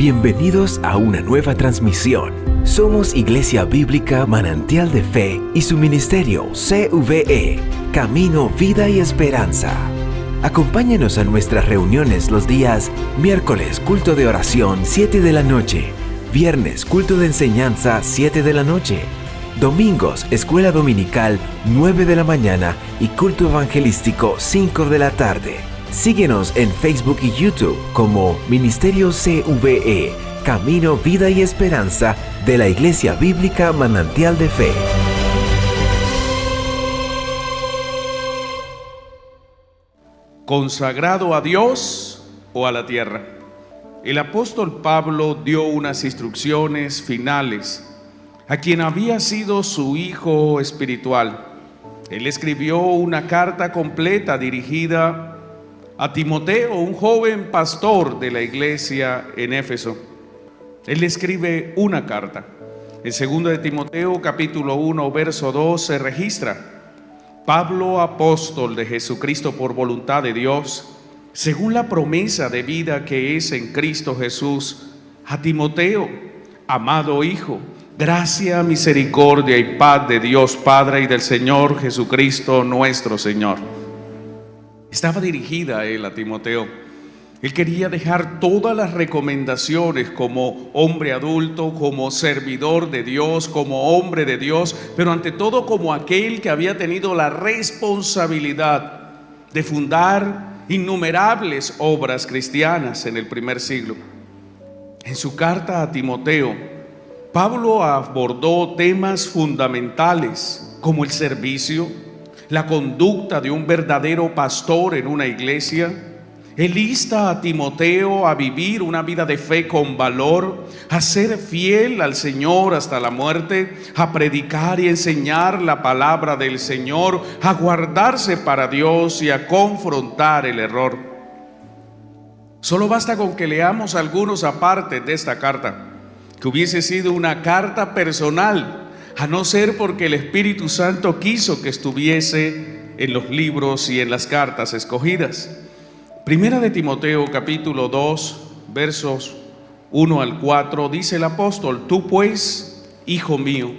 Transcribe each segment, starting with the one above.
Bienvenidos a una nueva transmisión. Somos Iglesia Bíblica Manantial de Fe y su ministerio CVE, Camino, Vida y Esperanza. Acompáñenos a nuestras reuniones los días miércoles, culto de oración, 7 de la noche. Viernes, culto de enseñanza, 7 de la noche. Domingos, escuela dominical, 9 de la mañana y culto evangelístico, 5 de la tarde. Síguenos en Facebook y YouTube como Ministerio CVE, Camino, Vida y Esperanza de la Iglesia Bíblica Manantial de Fe. ¿Consagrado a Dios o a la tierra? El apóstol Pablo dio unas instrucciones finales a quien había sido su hijo espiritual. Él escribió una carta completa dirigida a Timoteo, un joven pastor de la iglesia en Éfeso. Él escribe una carta. En 2 de Timoteo, capítulo 1, verso 2, se registra: Pablo, apóstol de Jesucristo por voluntad de Dios, según la promesa de vida que es en Cristo Jesús, a Timoteo, amado hijo, gracia, misericordia y paz de Dios Padre y del Señor Jesucristo nuestro Señor. Estaba dirigida él a Timoteo. Él quería dejar todas las recomendaciones como hombre adulto, como servidor de Dios, como hombre de Dios, pero ante todo como aquel que había tenido la responsabilidad de fundar innumerables obras cristianas en el primer siglo. En su carta a Timoteo, Pablo abordó temas fundamentales como el servicio, la conducta de un verdadero pastor en una iglesia. Él insta a Timoteo a vivir una vida de fe con valor, a ser fiel al Señor hasta la muerte, a predicar y enseñar la palabra del Señor, a guardarse para Dios y a confrontar el error. Solo basta con que leamos algunos apartes de esta carta, que hubiese sido una carta personal, a no ser porque el Espíritu Santo quiso que estuviese en los libros y en las cartas escogidas. Primera de Timoteo, capítulo 2, versos 1 al 4, dice el apóstol: Tú pues, hijo mío,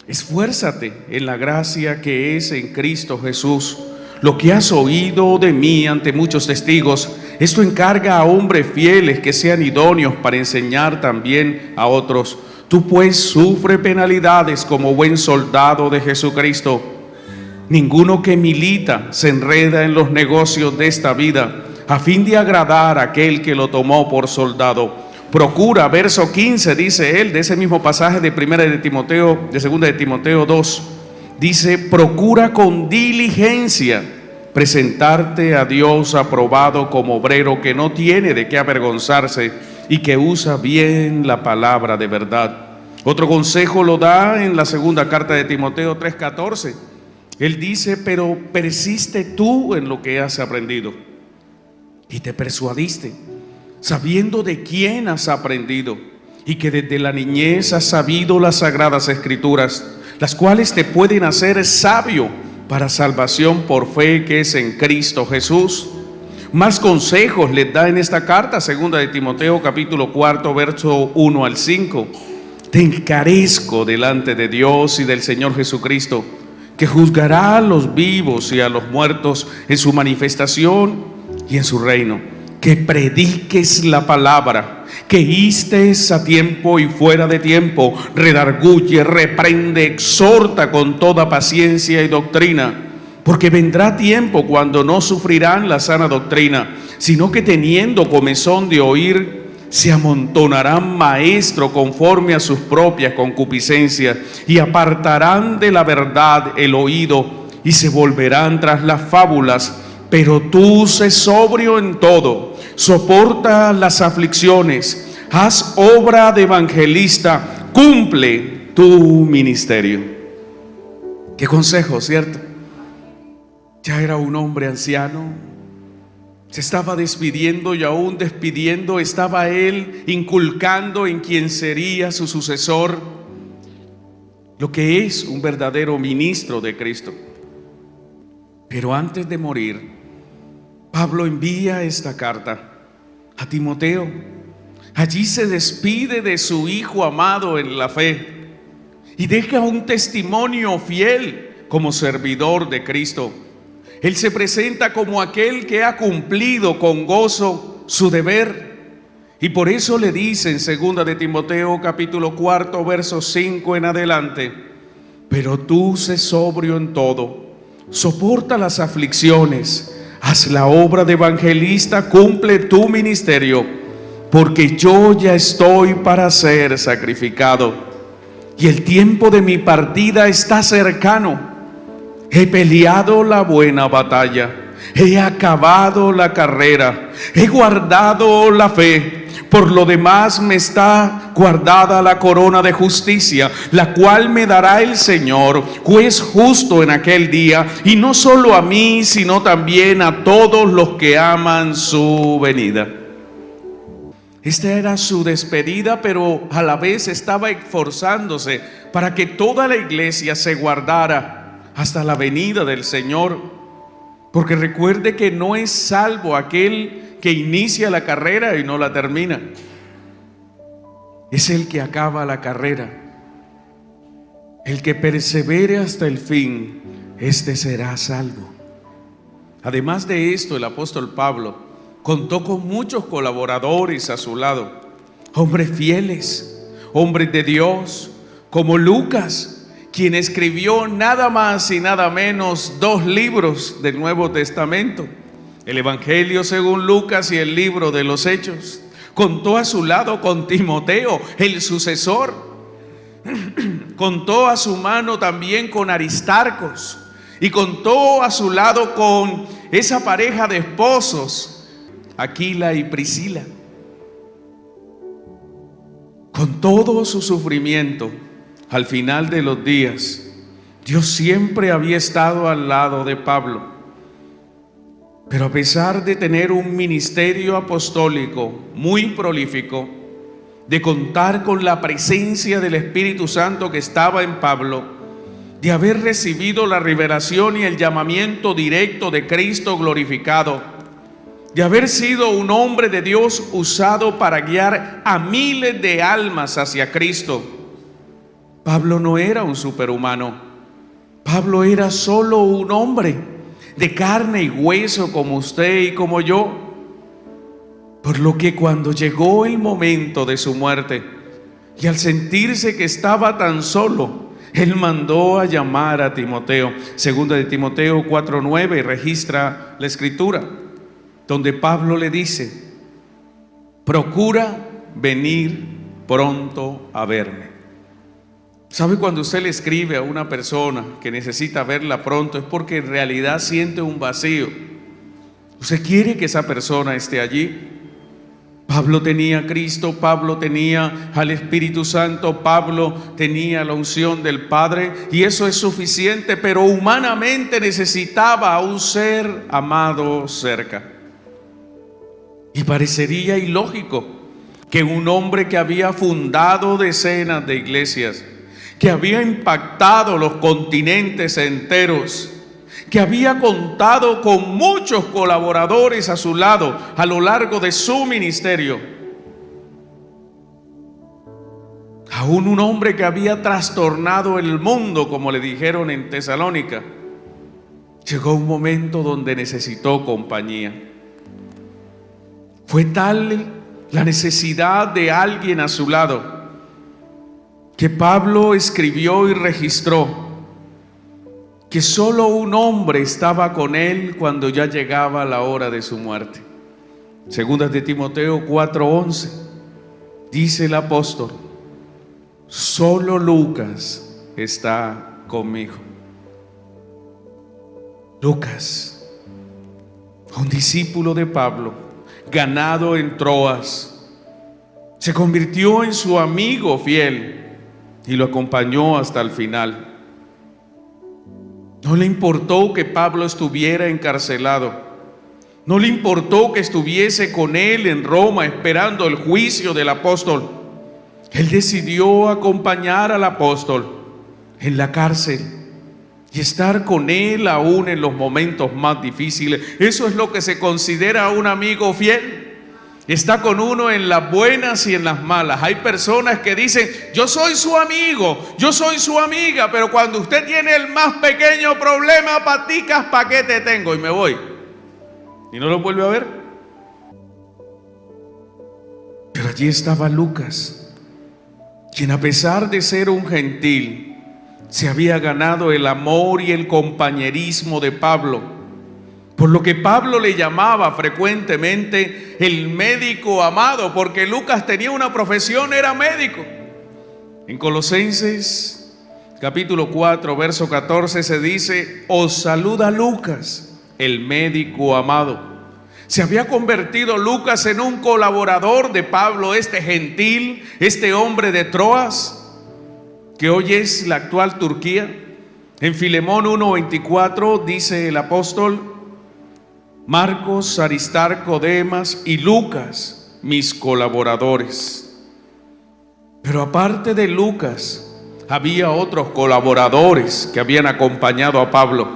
esfuérzate en la gracia que es en Cristo Jesús. Lo que has oído de mí ante muchos testigos, esto encarga a hombres fieles que sean idóneos para enseñar también a otros. Tú pues sufre penalidades como buen soldado de Jesucristo. Ninguno que milita se enreda en los negocios de esta vida, a fin de agradar a aquel que lo tomó por soldado. Procura, verso 15, dice él, de ese mismo pasaje de 2 de Timoteo 2, dice: procura con diligencia presentarte a Dios aprobado como obrero que no tiene de qué avergonzarse y que usa bien la palabra de verdad. Otro consejo lo da en la segunda carta de Timoteo 3:14. Él dice: pero persiste tú en lo que has aprendido y te persuadiste, sabiendo de quién has aprendido y que desde la niñez has sabido las sagradas escrituras, las cuales te pueden hacer sabio para salvación por fe que es en Cristo Jesús. Más consejos les da en esta carta, 2 de Timoteo capítulo 4, verso 1 al 5. Te encarezco delante de Dios y del Señor Jesucristo, que juzgará a los vivos y a los muertos en su manifestación y en su reino. Que prediques la palabra, que instes a tiempo y fuera de tiempo, redarguye, reprende, exhorta con toda paciencia y doctrina. Porque vendrá tiempo cuando no sufrirán la sana doctrina, sino que teniendo comezón de oír, se amontonarán maestros conforme a sus propias concupiscencias, y apartarán de la verdad el oído, y se volverán tras las fábulas. Pero tú sé sobrio en todo, soporta las aflicciones, haz obra de evangelista, cumple tu ministerio. Qué consejo, ¿cierto? Ya era un hombre anciano, se estaba despidiendo y aún despidiendo estaba él inculcando en quien sería su sucesor, lo que es un verdadero ministro de Cristo. Pero antes de morir, Pablo envía esta carta a Timoteo, Allí se despide de su hijo amado en la fe y deja un testimonio fiel como servidor de Cristo. Él se presenta como aquel que ha cumplido con gozo su deber. Y por eso le dice en 2 de Timoteo capítulo 4 verso 5 en adelante: pero tú sé sobrio en todo, soporta las aflicciones, haz la obra de evangelista, cumple tu ministerio, porque yo ya estoy para ser sacrificado y el tiempo de mi partida está cercano. He peleado la buena batalla, he acabado la carrera, he guardado la fe. Por lo demás me está guardada la corona de justicia, la cual me dará el Señor, juez justo en aquel día, y no solo a mí, sino también a todos los que aman su venida. Esta era su despedida, pero a la vez estaba esforzándose para que toda la iglesia se guardara hasta la venida del Señor. Porque recuerde que no es salvo aquel que inicia la carrera y no la termina. Es el que acaba la carrera. El que persevere hasta el fin, este será salvo. Además de esto, el apóstol Pablo contó con muchos colaboradores a su lado, hombres fieles, hombres de Dios, como Lucas, quien escribió nada más y nada menos 2 libros del Nuevo Testamento, el Evangelio según Lucas y el libro de los Hechos. Contó a su lado con Timoteo, el sucesor. Contó a su mano también con Aristarcos, y contó a su lado con esa pareja de esposos, Aquila y Priscila. Con todo su sufrimiento, al final de los días, Dios siempre había estado al lado de Pablo. Pero a pesar de tener un ministerio apostólico muy prolífico, de contar con la presencia del Espíritu Santo que estaba en Pablo, de haber recibido la revelación y el llamamiento directo de Cristo glorificado, de haber sido un hombre de Dios usado para guiar a miles de almas hacia Cristo, Pablo no era un superhumano. Pablo era solo un hombre de carne y hueso como usted y como yo. Por lo que cuando llegó el momento de su muerte y al sentirse que estaba tan solo, él mandó a llamar a Timoteo. 2 de Timoteo 4:9 registra la escritura, donde Pablo le dice: procura venir pronto a verme. ¿Sabe? Cuando usted le escribe a una persona que necesita verla pronto, es porque en realidad siente un vacío. Usted quiere que esa persona esté allí. Pablo tenía a Cristo, Pablo tenía al Espíritu Santo, Pablo tenía la unción del Padre, y eso es suficiente, pero humanamente necesitaba a un ser amado cerca. Y parecería ilógico que un hombre que había fundado decenas de iglesias, que había impactado los continentes enteros, que había contado con muchos colaboradores a su lado a lo largo de su ministerio, aún un hombre que había trastornado el mundo, como le dijeron en Tesalónica, llegó un momento donde necesitó compañía. Fue tal la necesidad de alguien a su lado que Pablo escribió y registró que solo un hombre estaba con él cuando ya llegaba la hora de su muerte. 2 de Timoteo 4:11 dice el apóstol: solo Lucas está conmigo. Lucas, un discípulo de Pablo, ganado en Troas, se convirtió en su amigo fiel y lo acompañó hasta el final. No le importó que Pablo estuviera encarcelado. No le importó que estuviese con él en Roma esperando el juicio del apóstol. Él decidió acompañar al apóstol en la cárcel y estar con él aún en los momentos más difíciles. Eso es lo que se considera un amigo fiel. Está con uno en las buenas y en las malas. Hay personas que dicen, yo soy su amigo, yo soy su amiga, pero cuando usted tiene el más pequeño problema, paticas, ¿pa' qué te tengo? Y me voy. Y no lo vuelve a ver. Pero allí estaba Lucas, quien a pesar de ser un gentil, se había ganado el amor y el compañerismo de Pablo. Por lo que Pablo le llamaba frecuentemente el médico amado, porque Lucas tenía una profesión, era médico. En Colosenses capítulo 4, verso 14 se dice, os saluda Lucas, el médico amado. Se había convertido Lucas en un colaborador de Pablo, este gentil, este hombre de Troas, que hoy es la actual Turquía. En Filemón 1:24 dice el apóstol, Marcos, Aristarco, Demas y Lucas, mis colaboradores. Pero aparte de Lucas, había otros colaboradores que habían acompañado a Pablo.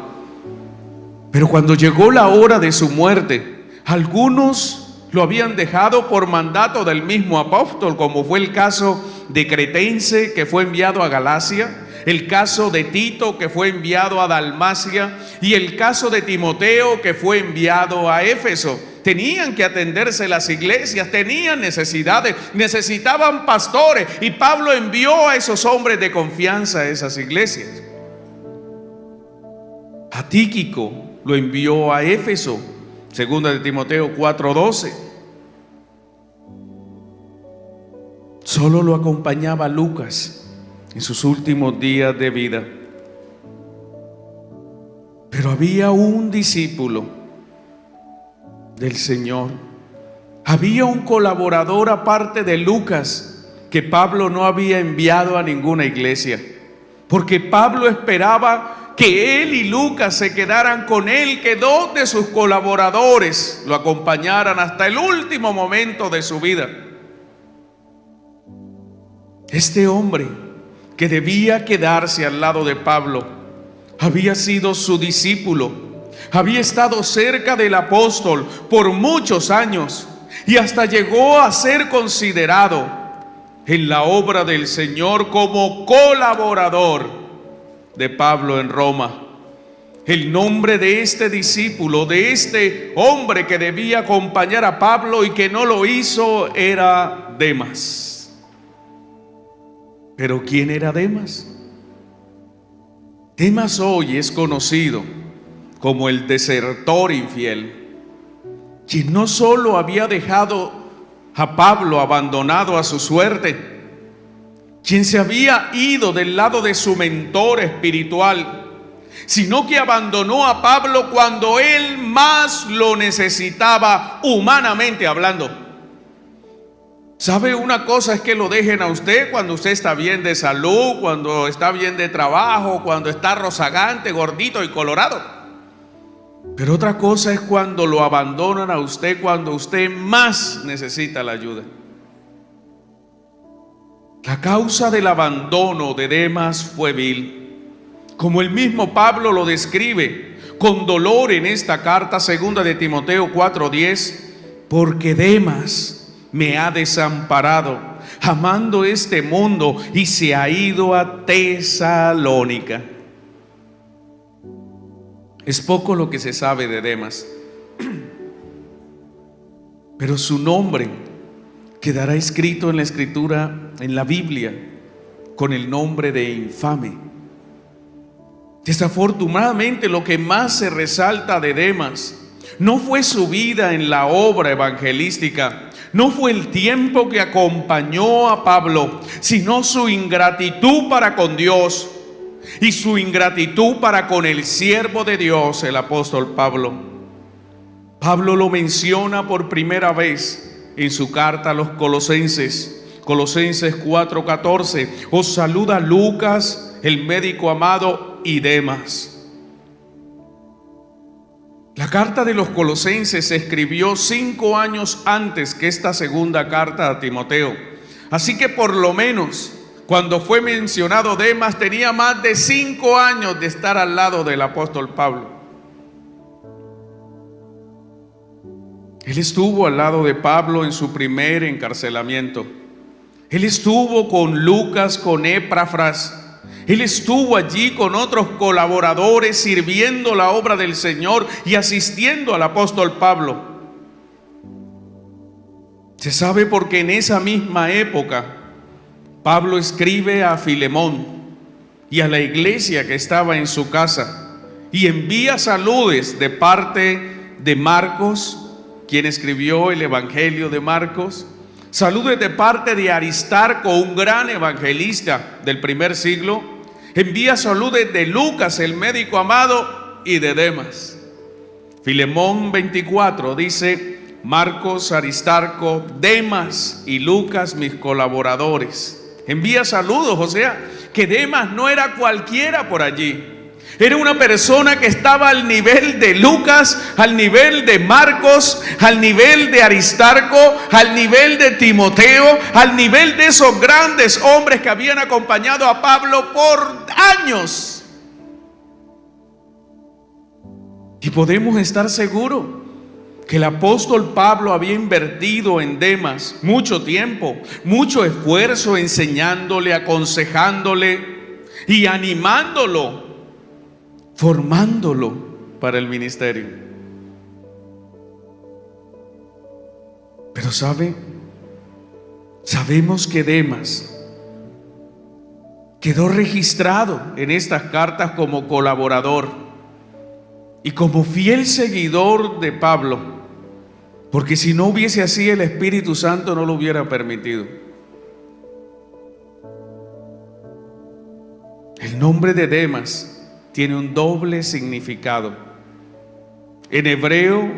Pero cuando llegó la hora de su muerte, algunos lo habían dejado por mandato del mismo apóstol, como fue el caso de Cretense, que fue enviado a Galacia, el caso de Tito, que fue enviado a Dalmacia, y el caso de Timoteo, que fue enviado a Éfeso. Tenían que atenderse las iglesias, tenían necesidades, necesitaban pastores, y Pablo envió a esos hombres de confianza a esas iglesias. A Tíquico lo envió a Éfeso, segunda de Timoteo 4:12. Solo lo acompañaba Lucas en sus últimos días de vida. Pero había un discípulo del Señor, había un colaborador aparte de Lucas que Pablo no había enviado a ninguna iglesia, porque Pablo esperaba que él y Lucas se quedaran con él, que dos de sus colaboradores lo acompañaran hasta el último momento de su vida. Este hombre que debía quedarse al lado de Pablo había sido su discípulo, había estado cerca del apóstol por muchos años y hasta llegó a ser considerado en la obra del Señor como colaborador de Pablo en Roma. El nombre de este discípulo, de este hombre que debía acompañar a Pablo y que no lo hizo, era Demas. Pero ¿quién era Demas? Demas hoy es conocido como el desertor infiel, quien no solo había dejado a Pablo abandonado a su suerte, quien se había ido del lado de su mentor espiritual, sino que abandonó a Pablo cuando él más lo necesitaba, humanamente hablando. ¿Sabe? Una cosa es que lo dejen a usted cuando usted está bien de salud, cuando está bien de trabajo, cuando está rozagante, gordito y colorado. Pero otra cosa es cuando lo abandonan a usted, cuando usted más necesita la ayuda. La causa del abandono de Demas fue vil, como el mismo Pablo lo describe con dolor en esta carta segunda de Timoteo 4:10, porque Demas me ha desamparado, amando este mundo, y se ha ido a Tesalónica. Es poco lo que se sabe de Demas, pero su nombre quedará escrito en la Escritura, en la Biblia, con el nombre de infame. Desafortunadamente, lo que más se resalta de Demas no fue su vida en la obra evangelística, no fue el tiempo que acompañó a Pablo, sino su ingratitud para con Dios y su ingratitud para con el siervo de Dios, el apóstol Pablo. Pablo lo menciona por primera vez en su carta a los Colosenses, Colosenses 4:14. Os saluda Lucas, el médico amado, y Demas. La carta de los Colosenses se escribió 5 años antes que esta segunda carta a Timoteo. Así que por lo menos cuando fue mencionado Demas tenía más de 5 años de estar al lado del apóstol Pablo. Él estuvo al lado de Pablo en su primer encarcelamiento. Él estuvo con Lucas, con Epafras. Él estuvo allí con otros colaboradores sirviendo la obra del Señor y asistiendo al apóstol Pablo. Se sabe porque en esa misma época Pablo escribe a Filemón y a la iglesia que estaba en su casa y envía saludes de parte de Marcos, quien escribió el Evangelio de Marcos. Saludes de parte de Aristarco, un gran evangelista del primer siglo. Envía saludes de Lucas, el médico amado, y de Demas. Filemón 24 dice: Marcos, Aristarco, Demas y Lucas, mis colaboradores. Envía saludos, o sea, que Demas no era cualquiera por allí. Era una persona que estaba al nivel de Lucas, al nivel de Marcos, al nivel de Aristarco, al nivel de Timoteo, al nivel de esos grandes hombres que habían acompañado a Pablo por años. Y podemos estar seguros que el apóstol Pablo había invertido en Demas mucho tiempo, mucho esfuerzo, enseñándole, aconsejándole y animándolo, formándolo para el ministerio. Pero sabemos que Demas quedó registrado en estas cartas como colaborador y como fiel seguidor de Pablo, porque si no hubiese así, el Espíritu Santo no lo hubiera permitido. El nombre de Demas tiene un doble significado. En hebreo,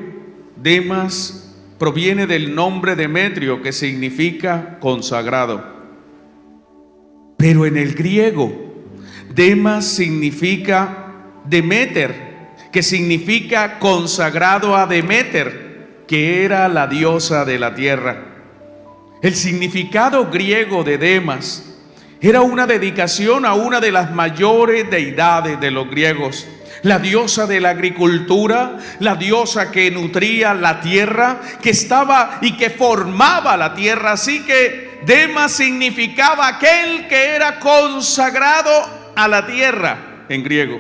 Demas proviene del nombre Demetrio, que significa consagrado. Pero en el griego, Demas significa Demeter, que significa consagrado a Demeter, que era la diosa de la tierra. El significado griego de Demas era una dedicación a una de las mayores deidades de los griegos, la diosa de la agricultura, la diosa que nutría la tierra, que estaba y que formaba la tierra. Así que Demas significaba aquel que era consagrado a la tierra en griego,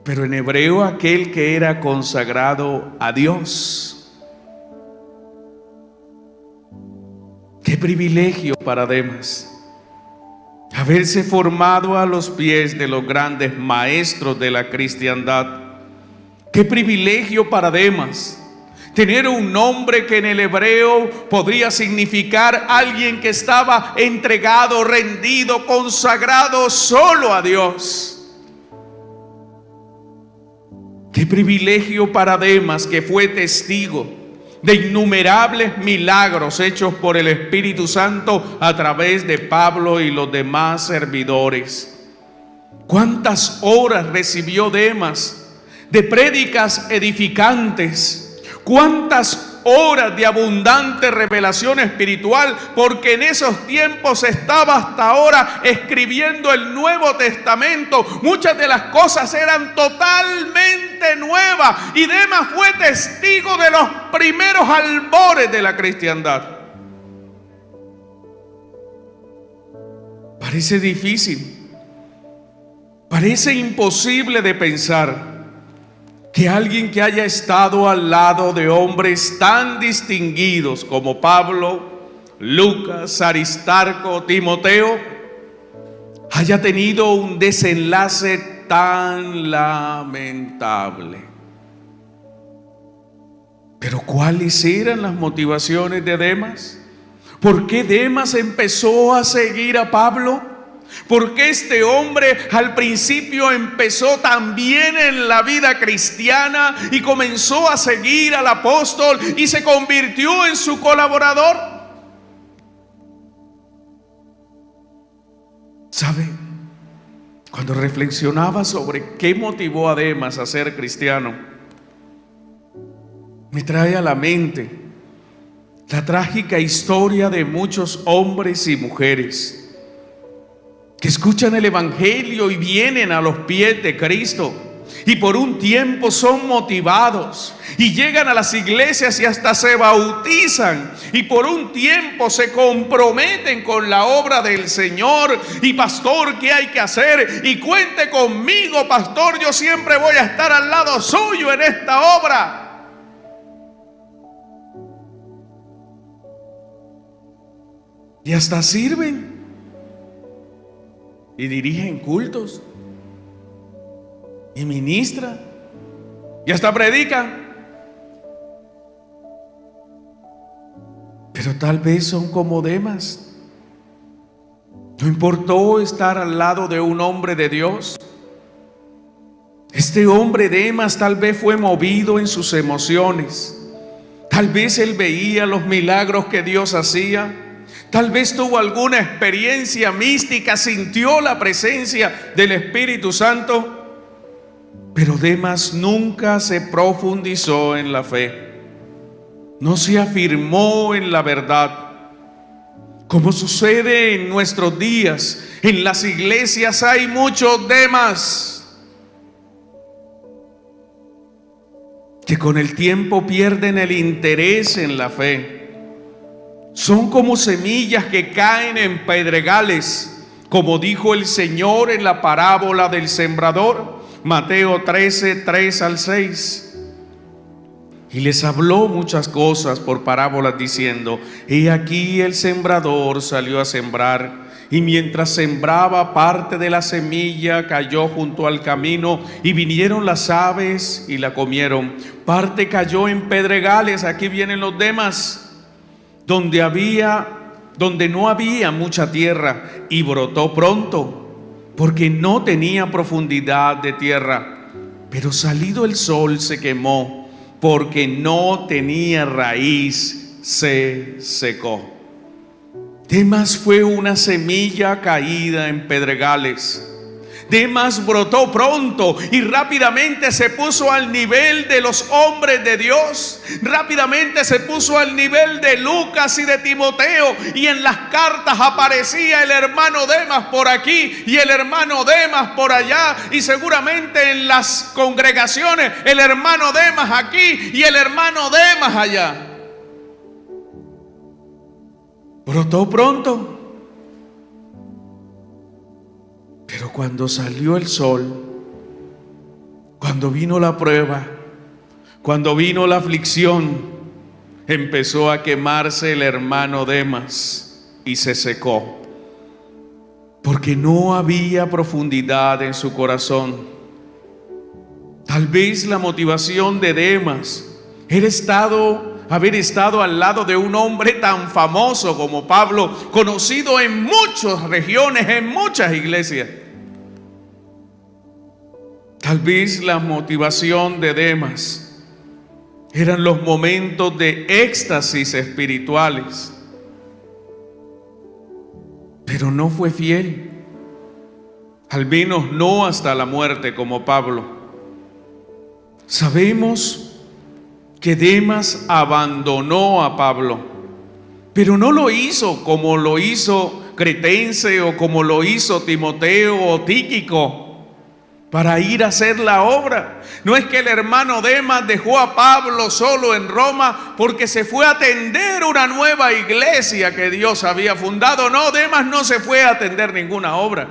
pero en hebreo aquel que era consagrado a Dios. Qué privilegio para Demas haberse formado a los pies de los grandes maestros de la cristiandad. Qué privilegio para Demas tener un nombre que en el hebreo podría significar alguien que estaba entregado, rendido, consagrado solo a Dios. Qué privilegio para Demas, que fue testigo de innumerables milagros hechos por el Espíritu Santo a través de Pablo y los demás servidores. ¿Cuántas horas recibió Demas de prédicas edificantes? ¿Cuántas horas de abundante revelación espiritual? Porque en esos tiempos estaba hasta ahora escribiendo el Nuevo Testamento. Muchas de las cosas eran totalmente nuevas y Demas fue testigo de los primeros albores de la cristiandad. Parece difícil, parece imposible de pensar que alguien que haya estado al lado de hombres tan distinguidos como Pablo, Lucas, Aristarco, Timoteo, haya tenido un desenlace tan lamentable. Pero ¿cuáles eran las motivaciones de Demas? ¿Por qué Demas empezó a seguir a Pablo? ¿Por qué este hombre al principio empezó también en la vida cristiana y comenzó a seguir al apóstol y se convirtió en su colaborador? ¿Sabe? Cuando reflexionaba sobre qué motivó a Demas a ser cristiano, me trae a la mente la trágica historia de muchos hombres y mujeres que escuchan el Evangelio y vienen a los pies de Cristo, y por un tiempo son motivados y llegan a las iglesias y hasta se bautizan y por un tiempo se comprometen con la obra del Señor. Y pastor, ¿qué hay que hacer? Y cuente conmigo, pastor, yo siempre voy a estar al lado suyo en esta obra. Y hasta sirven y dirigen cultos y ministran y hasta predican. Pero tal vez son como Demas. No importó estar al lado de un hombre de Dios. Este hombre Demas tal vez fue movido en sus emociones. Tal vez él veía los milagros que Dios hacía. Tal vez tuvo alguna experiencia mística, sintió la presencia del Espíritu Santo. Pero Demas nunca se profundizó en la fe. No se afirmó en la verdad. Como sucede en nuestros días, en las iglesias hay muchos Demas que con el tiempo pierden el interés en la fe. Son como semillas que caen en pedregales, como dijo el Señor en la parábola del sembrador, Mateo 13, 3 al 6. Y les habló muchas cosas por parábolas diciendo: he aquí el sembrador salió a sembrar, y mientras sembraba, parte de la semilla cayó junto al camino, y vinieron las aves y la comieron. Parte cayó en pedregales, aquí vienen los Demas, donde no había mucha tierra, y brotó pronto, porque no tenía profundidad de tierra. Pero salido el sol se quemó, porque no tenía raíz, se secó. Demas fue una semilla caída en pedregales. Demas brotó pronto y rápidamente se puso al nivel de los hombres de Dios. Rápidamente se puso al nivel de Lucas y de Timoteo. Y en las cartas aparecía el hermano Demas por aquí y el hermano Demas por allá. Y seguramente en las congregaciones el hermano Demas aquí y el hermano Demas allá. Brotó pronto. Pero cuando salió el sol, cuando vino la prueba, cuando vino la aflicción, empezó a quemarse el hermano Demas y se secó, porque no había profundidad en su corazón. Tal vez la motivación de Demas era haber estado al lado de un hombre tan famoso como Pablo, conocido en muchas regiones, en muchas iglesias. Tal vez la motivación de Demas eran los momentos de éxtasis espirituales, pero no fue fiel, al menos no hasta la muerte como Pablo. Sabemos que Demas abandonó a Pablo, pero no lo hizo como lo hizo Cretense o como lo hizo Timoteo o Tíquico para ir a hacer la obra. No es que el hermano Demas dejó a Pablo solo en Roma porque se fue a atender una nueva iglesia que Dios había fundado. No, Demas no se fue a atender ninguna obra.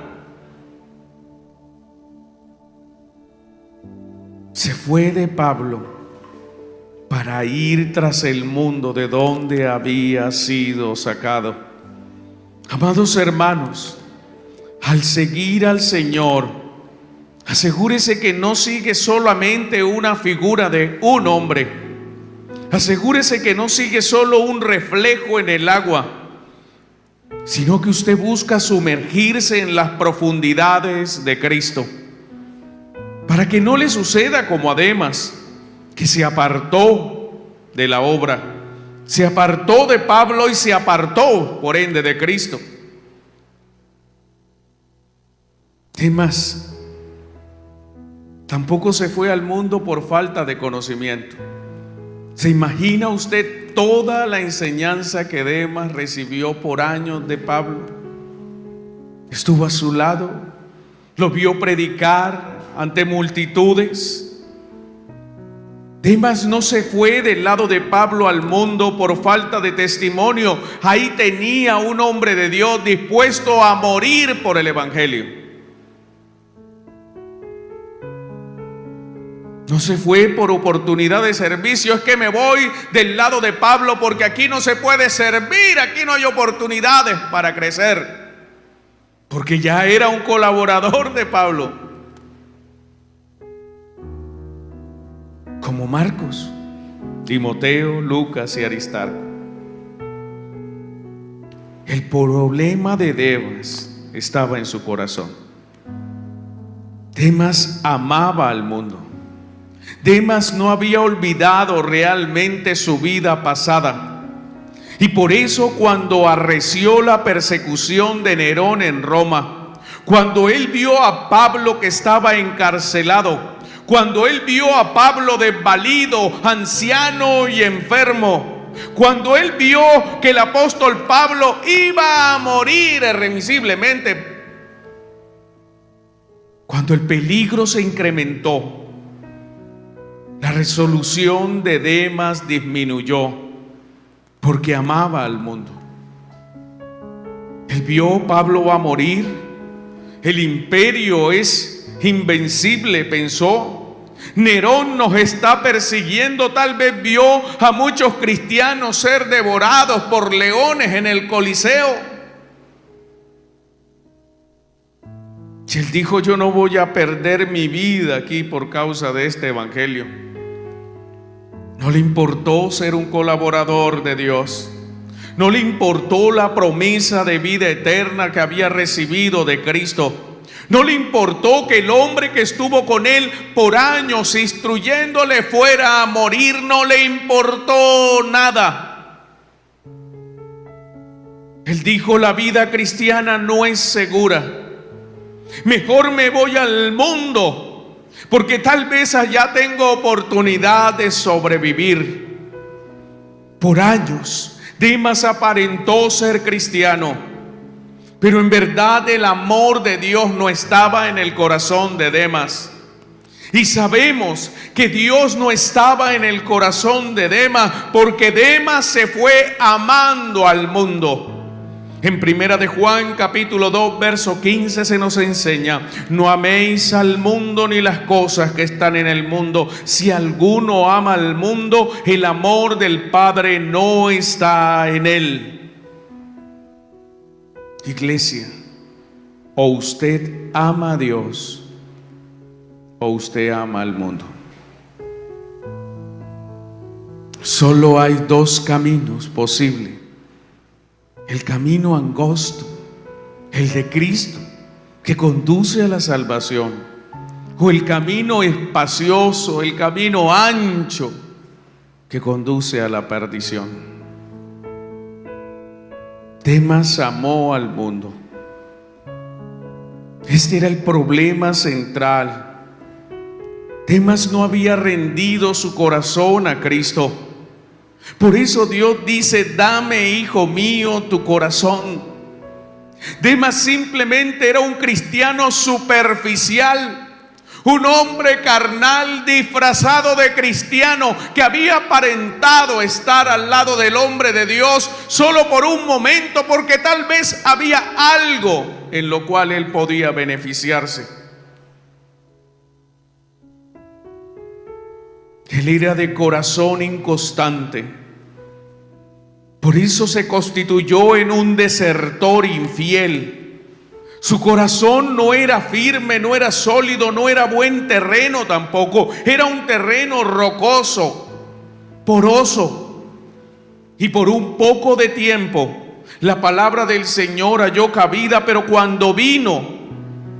Se fue de Pablo para ir tras el mundo de donde había sido sacado. Amados hermanos, al seguir al Señor, asegúrese que no sigue solamente una figura de un hombre. Asegúrese que no sigue solo un reflejo en el agua, sino que usted busca sumergirse en las profundidades de Cristo, para que no le suceda como a Demas, que se apartó de la obra, se apartó de Pablo y se apartó por ende de Cristo. Demas tampoco se fue al mundo por falta de conocimiento. ¿Se imagina usted toda la enseñanza que Demas recibió por años de Pablo? Estuvo a su lado, lo vio predicar ante multitudes. Demas no se fue del lado de Pablo al mundo por falta de testimonio. Ahí tenía un hombre de Dios dispuesto a morir por el evangelio. No se fue por oportunidad de servicio. Es que me voy del lado de Pablo porque aquí no se puede servir, aquí no hay oportunidades para crecer. Porque ya era un colaborador de Pablo. Como Marcos, Timoteo, Lucas y Aristarco. El problema de Demas estaba en su corazón. Demas amaba al mundo. Demas no había olvidado realmente su vida pasada. Y por eso cuando arreció la persecución de Nerón en Roma, cuando él vio a Pablo que estaba encarcelado, cuando él vio a Pablo desvalido, anciano y enfermo, cuando él vio que el apóstol Pablo iba a morir irremisiblemente, cuando el peligro se incrementó, la resolución de Demas disminuyó porque amaba al mundo. Él vio Pablo va a morir, el imperio es invencible, pensó. Nerón nos está persiguiendo. Tal vez vio a muchos cristianos ser devorados por leones en el Coliseo. Y él dijo: yo no voy a perder mi vida aquí por causa de este evangelio. No le importó ser un colaborador de Dios. No le importó la promesa de vida eterna que había recibido de Cristo. No le importó que el hombre que estuvo con él por años instruyéndole fuera a morir. No le importó nada. Él dijo: la vida cristiana no es segura. Mejor me voy al mundo, porque tal vez allá tengo oportunidad de sobrevivir. Por años, Demas aparentó ser cristiano, pero en verdad el amor de Dios no estaba en el corazón de Demas. Y sabemos que Dios no estaba en el corazón de Demas porque Demas se fue amando al mundo. En Primera de Juan capítulo 2 verso 15 se nos enseña: no améis al mundo ni las cosas que están en el mundo. Si alguno ama al mundo, el amor del Padre no está en él. Iglesia, o usted ama a Dios o usted ama al mundo. Solo hay dos caminos posibles: el camino angosto, el de Cristo, que conduce a la salvación, o el camino espacioso, el camino ancho, que conduce a la perdición. Demas amó al mundo. Este era el problema central. Demas no había rendido su corazón a Cristo. Por eso Dios dice: dame, hijo mío, tu corazón. Demas simplemente era un cristiano superficial, un hombre carnal disfrazado de cristiano que había aparentado estar al lado del hombre de Dios solo por un momento, porque tal vez había algo en lo cual él podía beneficiarse. Él era de corazón inconstante. Por eso se constituyó en un desertor infiel. Su corazón no era firme, no era sólido, no era buen terreno tampoco. Era un terreno rocoso, poroso. Y por un poco de tiempo la palabra del Señor halló cabida, pero cuando vino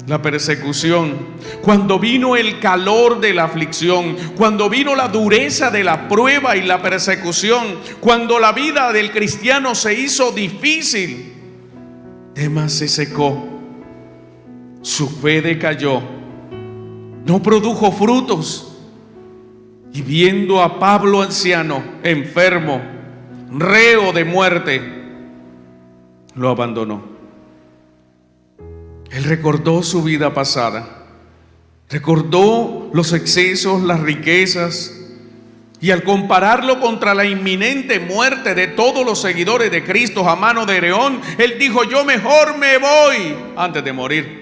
la persecución, cuando vino el calor de la aflicción, cuando vino la dureza de la prueba y la persecución, cuando la vida del cristiano se hizo difícil, Demas se secó, su fe decayó, no produjo frutos, y viendo a Pablo anciano, enfermo, reo de muerte, lo abandonó. Él recordó su vida pasada. Recordó los excesos, las riquezas, y al compararlo contra la inminente muerte de todos los seguidores de Cristo a mano de Hereón, él dijo: yo mejor me voy antes de morir.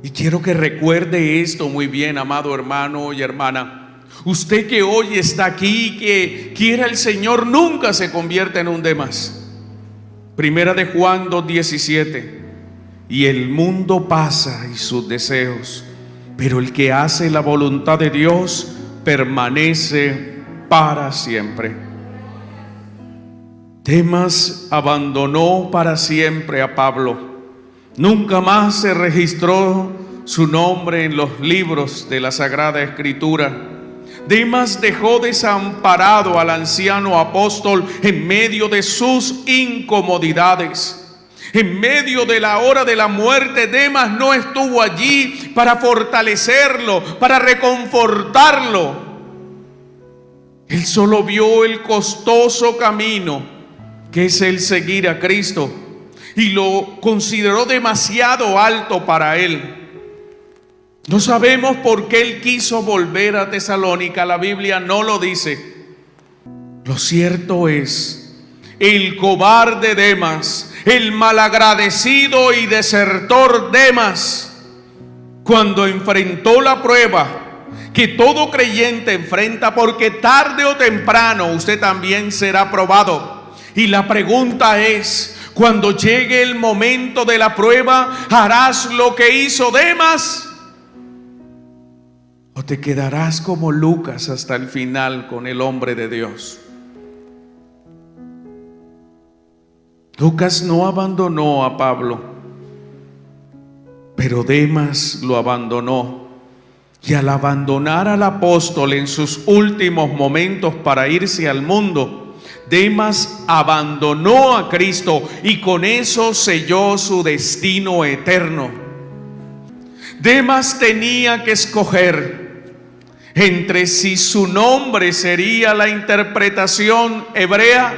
Y quiero que recuerde esto muy bien, amado hermano y hermana. Usted que hoy está aquí, que quiera el Señor, nunca se convierta en un Demas. Primera de Juan 2:17. Y el mundo pasa y sus deseos, pero el que hace la voluntad de Dios permanece para siempre. Demas abandonó para siempre a Pablo. Nunca más se registró su nombre en los libros de la Sagrada Escritura. Demas dejó desamparado al anciano apóstol en medio de sus incomodidades. En medio de la hora de la muerte, Demas no estuvo allí para fortalecerlo, para reconfortarlo. Él solo vio el costoso camino que es el seguir a Cristo y lo consideró demasiado alto para él. No sabemos por qué él quiso volver a Tesalónica, la Biblia no lo dice. Lo cierto es, el cobarde Demas, el malagradecido y desertor Demas, cuando enfrentó la prueba que todo creyente enfrenta, porque tarde o temprano usted también será probado. Y la pregunta es, cuando llegue el momento de la prueba, ¿harás lo que hizo Demas? ¿O te quedarás como Lucas hasta el final con el hombre de Dios? Lucas no abandonó a Pablo, pero Demas lo abandonó. Y al abandonar al apóstol en sus últimos momentos para irse al mundo, Demas abandonó a Cristo y con eso selló su destino eterno. Demas tenía que escoger entre si su nombre sería la interpretación hebrea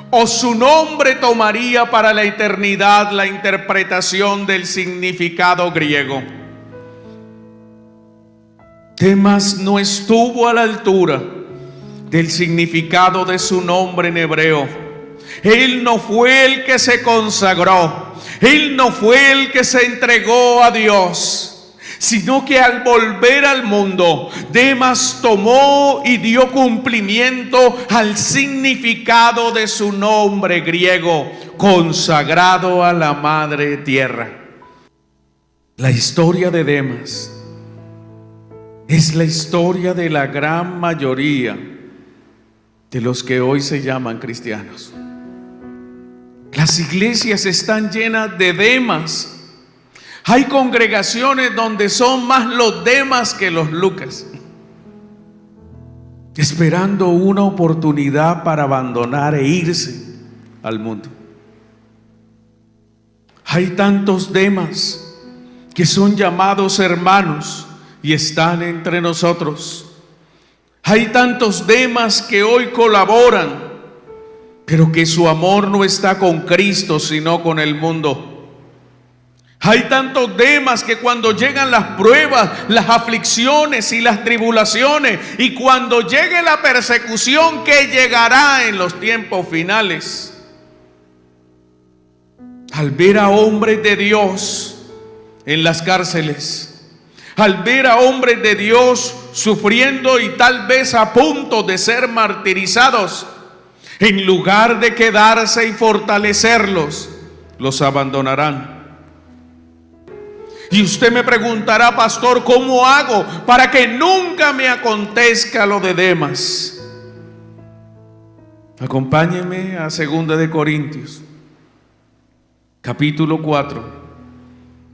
o su nombre tomaría para la eternidad la interpretación del significado griego. Demas no estuvo a la altura del significado de su nombre en hebreo. Él no fue el que se consagró, él no fue el que se entregó a Dios, sino que al volver al mundo, Demas tomó y dio cumplimiento al significado de su nombre griego, consagrado a la madre tierra. La historia de Demas es la historia de la gran mayoría de los que hoy se llaman cristianos. Las iglesias están llenas de Demas. Hay congregaciones donde son más los Demas que los Lucas, esperando una oportunidad para abandonar e irse al mundo. Hay tantos Demas que son llamados hermanos y están entre nosotros. Hay tantos Demas que hoy colaboran, pero que su amor no está con Cristo, sino con el mundo. Hay tantos Demas que cuando llegan las pruebas, las aflicciones y las tribulaciones, y cuando llegue la persecución que llegará en los tiempos finales, al ver a hombres de Dios en las cárceles, al ver a hombres de Dios sufriendo y tal vez a punto de ser martirizados, en lugar de quedarse y fortalecerlos, los abandonarán. Y usted me preguntará: pastor, ¿cómo hago para que nunca me acontezca lo de Demas? Acompáñeme a 2 de Corintios, capítulo 4,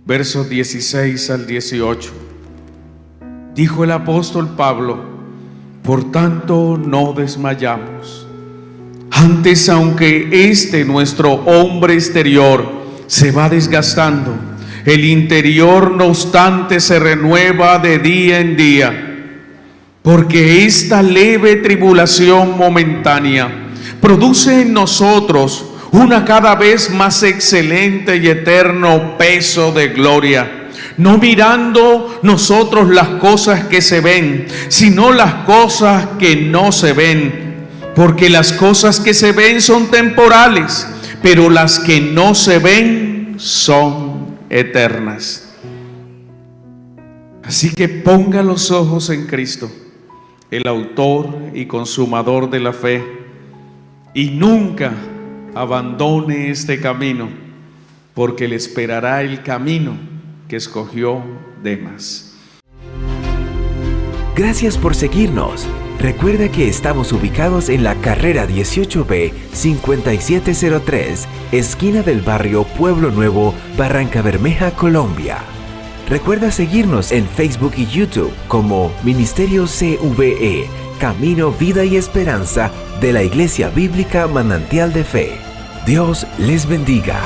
versos 16 al 18. Dijo el apóstol Pablo: por tanto no desmayamos. Antes, aunque nuestro hombre exterior se va desgastando, el interior no obstante se renueva de día en día, porque esta leve tribulación momentánea produce en nosotros una cada vez más excelente y eterno peso de gloria, no mirando nosotros las cosas que se ven, sino las cosas que no se ven, porque las cosas que se ven son temporales, pero las que no se ven son eternas. Así que ponga los ojos en Cristo, el autor y consumador de la fe, y nunca abandone este camino, porque le esperará el camino que escogió Demas. Gracias por seguirnos. Recuerda que estamos ubicados en la carrera 18B 5703, esquina del barrio Pueblo Nuevo, Barrancabermeja, Colombia. Recuerda seguirnos en Facebook y YouTube como Ministerio CVE, Camino, Vida y Esperanza de la Iglesia Bíblica Manantial de Fe. Dios les bendiga.